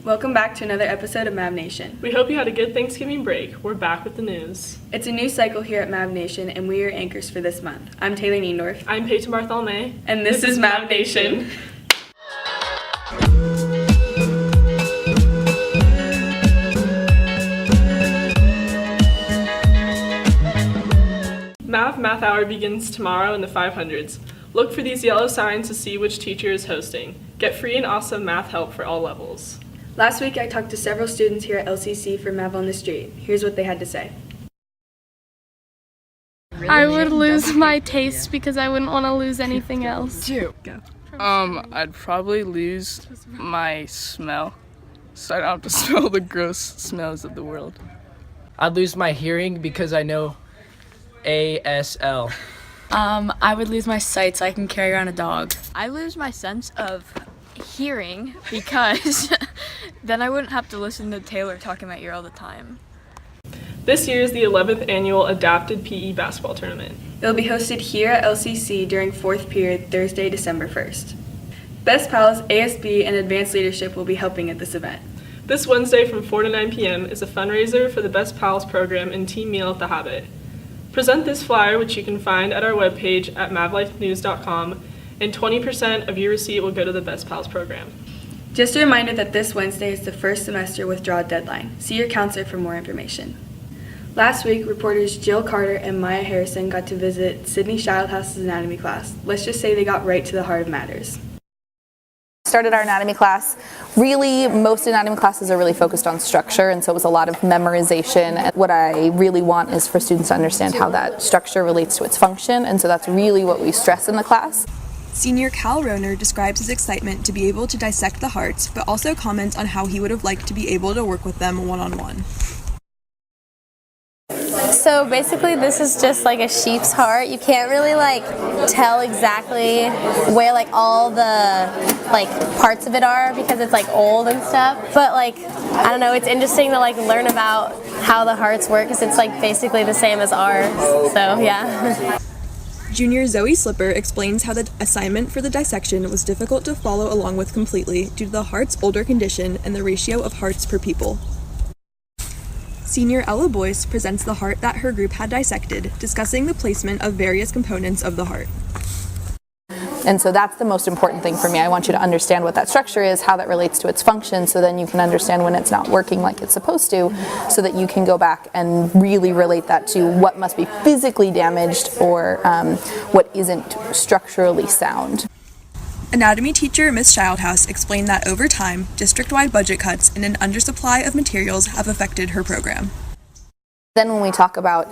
Welcome back to another episode of MavNation. We hope you had a good Thanksgiving break. We're back with the news. It's a new cycle here at MavNation, and we are anchors for this month. I'm Taylor Niendorf. I'm Peyton Bartholomew. And this is MavNation. Math Hour begins tomorrow in the 500s. Look for these yellow signs to see which teacher is hosting. Get free and awesome math help for all levels. Last week I talked to several students here at LCC for Mav on the Street. Here's what they had to say. I would lose my taste because I wouldn't want to lose anything else. Go. I'd probably lose my smell, so I don't have to smell the gross smells of the world. I'd lose my hearing because I know ASL. I would lose my sight so I can carry around a dog. I lose my sense of hearing because then I wouldn't have to listen to Taylor talk in my ear all the time. This year is the 11th annual Adapted PE basketball tournament. It will be hosted here at LCC during 4th period, Thursday, December 1st. Best Pals, ASB, and Advanced Leadership will be helping at this event. This Wednesday from 4 to 9 p.m. is a fundraiser for the Best Pals program and team meal at the Habit. Present this flyer, which you can find at our webpage at MavLifeNews.com, and 20% of your receipt will go to the Best Pals program. Just a reminder that this Wednesday is the first semester withdrawal deadline. See your counselor for more information. Last week, reporters Jill Carter and Maya Harrison got to visit Sydney Childhouse's anatomy class. Let's just say they got right to the heart of matters. Started our anatomy class. Really, most anatomy classes are really focused on structure, and so it was a lot of memorization. And what I really want is for students to understand how that structure relates to its function, and so that's really what we stress in the class. Senior Cal Roner describes his excitement to be able to dissect the hearts, but also comments on how he would have liked to be able to work with them one-on-one. So basically this is just like a sheep's heart. You can't really tell exactly where all the parts of it are because it's old and stuff. But I don't know, it's interesting to learn about how the hearts work because it's basically the same as ours. So yeah. Junior Zoe Slipper explains how the assignment for the dissection was difficult to follow along with completely due to the heart's older condition and the ratio of hearts per people. Senior Ella Boyce presents the heart that her group had dissected, discussing the placement of various components of the heart. And so that's the most important thing for me. I want you to understand what that structure is, how that relates to its function, so then you can understand when it's not working like it's supposed to, so that you can go back and really relate that to what must be physically damaged or what isn't structurally sound. Anatomy teacher Miss Childhouse explained that over time, district-wide budget cuts and an undersupply of materials have affected her program. Then when we talk about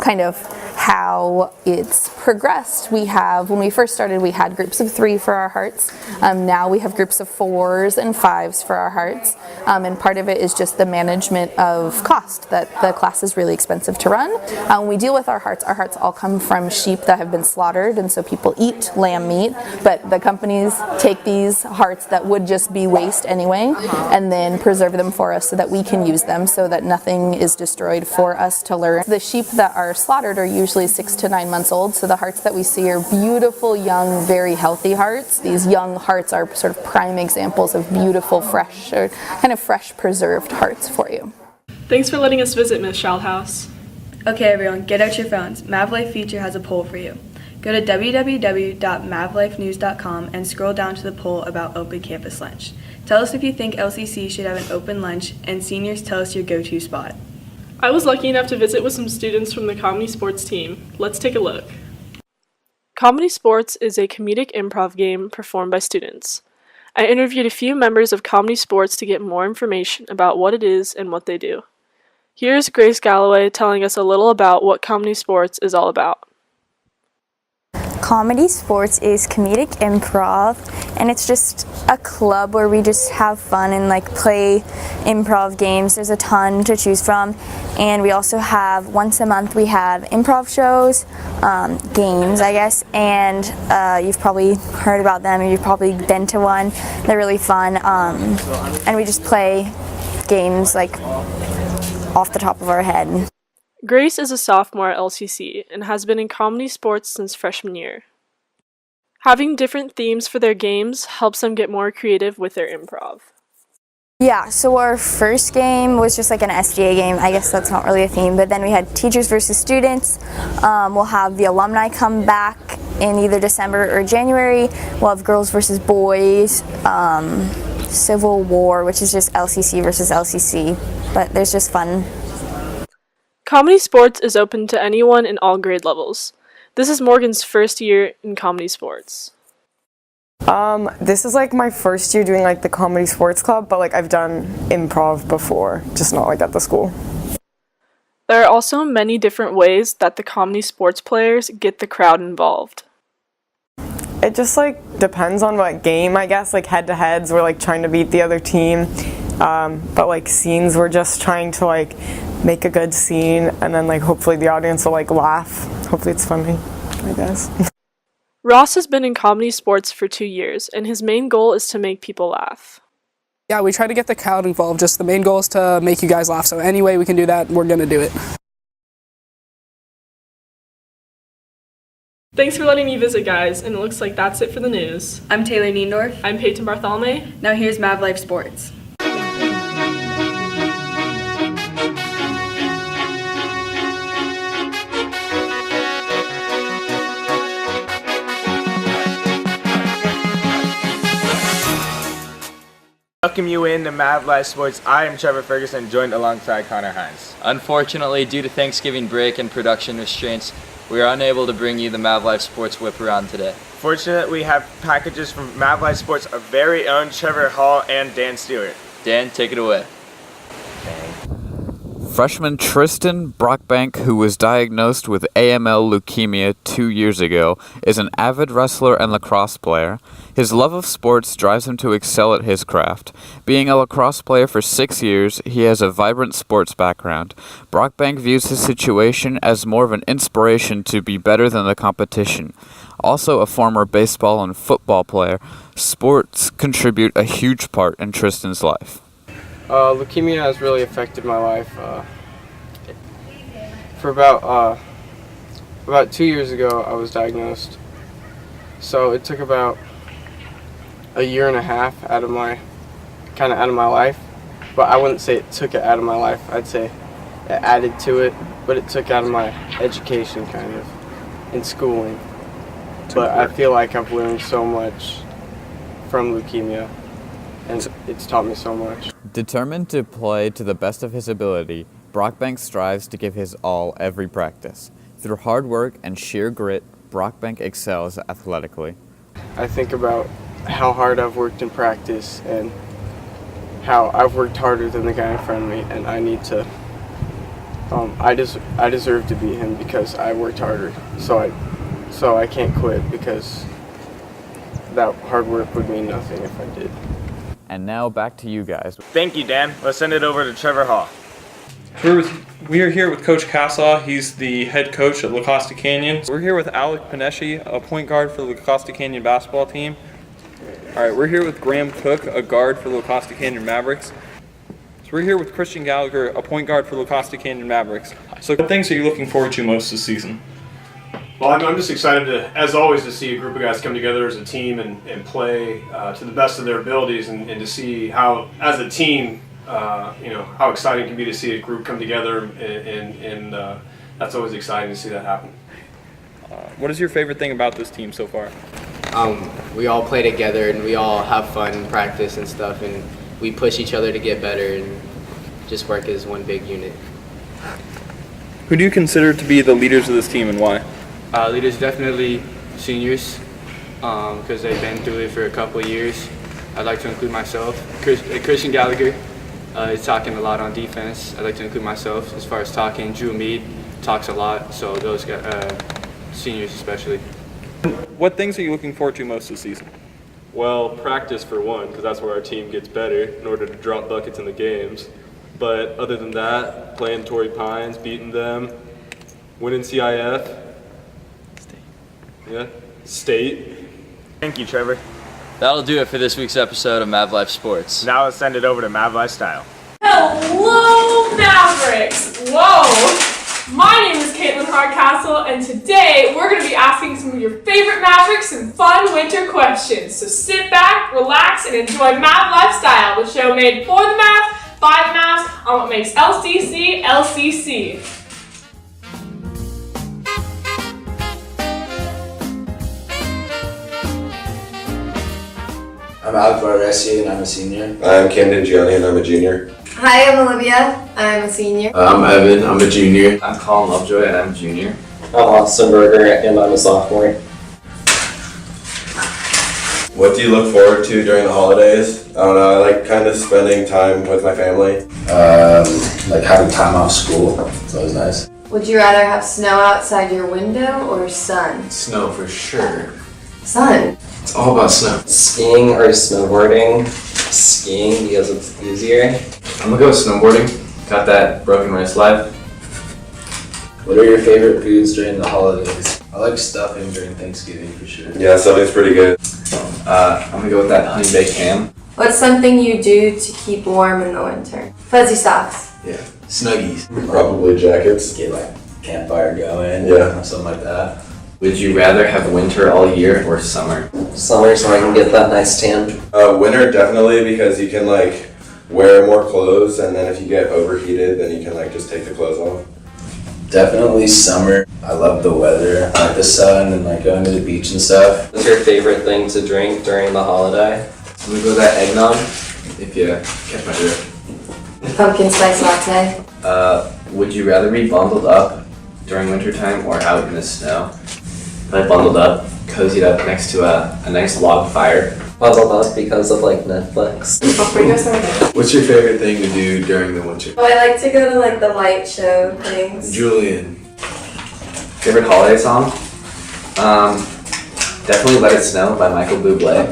kind of how it's progressed, when we first started we had groups of 3 for our hearts. Now we have groups of 4s and 5s for our hearts. And part of it is just the management of cost, that the class is really expensive to run. When we deal with our hearts all come from sheep that have been slaughtered, and so people eat lamb meat, but the companies take these hearts that would just be waste anyway and then preserve them for us so that we can use them so that nothing is destroyed for us to learn. The sheep that are slaughtered are usually 6 to 9 months old, so the hearts that we see are beautiful, young, very healthy hearts. These young hearts are sort of prime examples of beautiful, fresh, or kind of fresh preserved hearts for you. Thanks for letting us visit, Miss Childhouse. Okay everyone, get out your phones. MavLife feature has a poll for you. Go to www.mavlifenews.com and scroll down to the poll about open campus lunch. Tell us if you think LCC should have an open lunch, and seniors, tell us your go-to spot. I was lucky enough to visit with some students from the Comedy Sports team. Let's take a look. Comedy Sports is a comedic improv game performed by students. I interviewed a few members of Comedy Sports to get more information about what it is and what they do. Here's Grace Galloway telling us a little about what Comedy Sports is all about. Comedy Sports is comedic improv, and it's just a club where we just have fun and play improv games. There's a ton to choose from, and we also have once a month we have improv shows, games I guess, and you've probably heard about them or you've probably been to one. They're really fun, and we just play games off the top of our head. Grace is a sophomore at LCC and has been in Comedy Sports since freshman year. Having different themes for their games helps them get more creative with their improv. Yeah, so our first game was just like an SGA game. I guess that's not really a theme, but then we had teachers versus students. We'll have the alumni come back in either December or January. We'll have girls versus boys, Civil War, which is just LCC versus LCC, but there's just fun. Comedy sports is open to anyone in all grade levels. This is Morgan's first year in comedy sports. This is like my first year doing like the comedy sports club, but like I've done improv before, just not like at the school. There are also many different ways that the comedy sports players get the crowd involved. It just like depends on what game, I guess. Like head to heads, we're like trying to beat the other team, but like scenes, we're just trying to like make a good scene, and then like hopefully the audience will like laugh. Hopefully it's funny, I guess. Ross has been in comedy sports for 2 years, and his main goal is to make people laugh. Yeah, we try to get the crowd involved. Just the main goal is to make you guys laugh. So any way we can do that, we're going to do it. Thanks for letting me visit, guys, and it looks like that's it for the news. I'm Taylor Niendorf. I'm Peyton Bartholomew. Now here's MavLife Sports. Welcome you in to MavLife Sports. I am Trevor Ferguson, joined alongside Connor Hines. Unfortunately, due to Thanksgiving break and production restraints, we are unable to bring you the MavLife Sports Whip Around today. Fortunately, we have packages from MavLife Sports, our very own Trevor Hall and Dan Stewart. Dan, take it away. Freshman Tristan Brockbank, who was diagnosed with AML leukemia 2 years ago, is an avid wrestler and lacrosse player. His love of sports drives him to excel at his craft. Being a lacrosse player for 6 years, he has a vibrant sports background. Brockbank views his situation as more of an inspiration to be better than the competition. Also a former baseball and football player, sports contribute a huge part in Tristan's life. Leukemia has really affected my life. For about 2 years ago, I was diagnosed. So it took about a year and a half out of my life. But I wouldn't say it took it out of my life. I'd say it added to it, but it took out of my education kind of in schooling. But I feel like I've learned so much from leukemia, and it's taught me so much. Determined to play to the best of his ability, Brockbank strives to give his all every practice. Through hard work and sheer grit, Brockbank excels athletically. I think about how hard I've worked in practice and how I've worked harder than the guy in front of me, and I need to. I deserve to beat him because I worked harder. So I can't quit because that hard work would mean nothing if I did. And now back to you guys. Thank you, Dan. Let's send it over to Trevor Hall. We are here with Coach Kassaw. He's the head coach at La Costa Canyon. We're here with Alec Panesci, a point guard for the La Costa Canyon basketball team. All right, we're here with Graham Cook, a guard for the La Costa Canyon Mavericks. So we're here with Christian Gallagher, a point guard for La Costa Canyon Mavericks. So what things are you looking forward to most this season? Well, I'm just excited as always, to see a group of guys come together as a team and play to the best of their abilities, and to see how, as a team, how exciting it can be to see a group come together, and that's always exciting to see that happen. What is your favorite thing about this team so far? We all play together and we all have fun in practice and stuff, and we push each other to get better and just work as one big unit. Who do you consider to be the leaders of this team and why? Leaders definitely seniors, because they've been through it for a couple of years. I'd like to include myself. Christian Gallagher is talking a lot on defense. I'd like to include myself as far as talking. Drew Mead talks a lot, so those guys, seniors especially. What things are you looking forward to most this season? Well, practice for one, because that's where our team gets better in order to drop buckets in the games. But other than that, playing Torrey Pines, beating them, winning CIF. State. Thank you, Trevor. That'll do it for this week's episode of MavLife Sports. Now let's send it over to MavLife Style. Hello, Mavericks! Whoa! My name is Caitlin Hardcastle, and today we're going to be asking some of your favorite Mavericks some fun winter questions. So sit back, relax, and enjoy Mav Lifestyle, the show made for the Mavs, by the Mavs, on what makes LCC, LCC. I'm Alec Barresi and I'm a senior. I'm Camden Gianni and I'm a junior. Hi, I'm Olivia. I'm a senior. I'm Evan. I'm a junior. I'm Colin Lovejoy and I'm a junior. I'm Austin Berger and I'm a sophomore. What do you look forward to during the holidays? I don't know, I like kind of spending time with my family. Like having time off school. It's always nice. Would you rather have snow outside your window or sun? Snow for sure. Sun. It's all about snow. Skiing or snowboarding? Skiing because it's easier. I'm gonna go with snowboarding. Got that broken wrist life. What are your favorite foods during the holidays? I like stuffing during Thanksgiving for sure. Yeah, stuffing's pretty good. I'm gonna go with that honey baked ham. What's something you do to keep warm in the winter? Fuzzy socks. Yeah. Snuggies. Probably jackets. Get like campfire going. Yeah. Something like that. Would you rather have winter all year or summer? Summer so I can get that nice tan. Winter definitely because you can like wear more clothes and then if you get overheated then you can like just take the clothes off. Definitely summer. I love the weather. I like the sun and like going to the beach and stuff. What's your favorite thing to drink during the holiday? I'm gonna go with that eggnog, if you catch my drift. Pumpkin spice latte. Would you rather be bundled up during wintertime or out in the snow? I bundled up, cozied up next to a nice log fire. Bundled up because of like Netflix. What's your favorite thing to do during the winter? Oh, I like to go to like the light show things. Julian. Favorite holiday song? Definitely Let It Snow by Michael Bublé.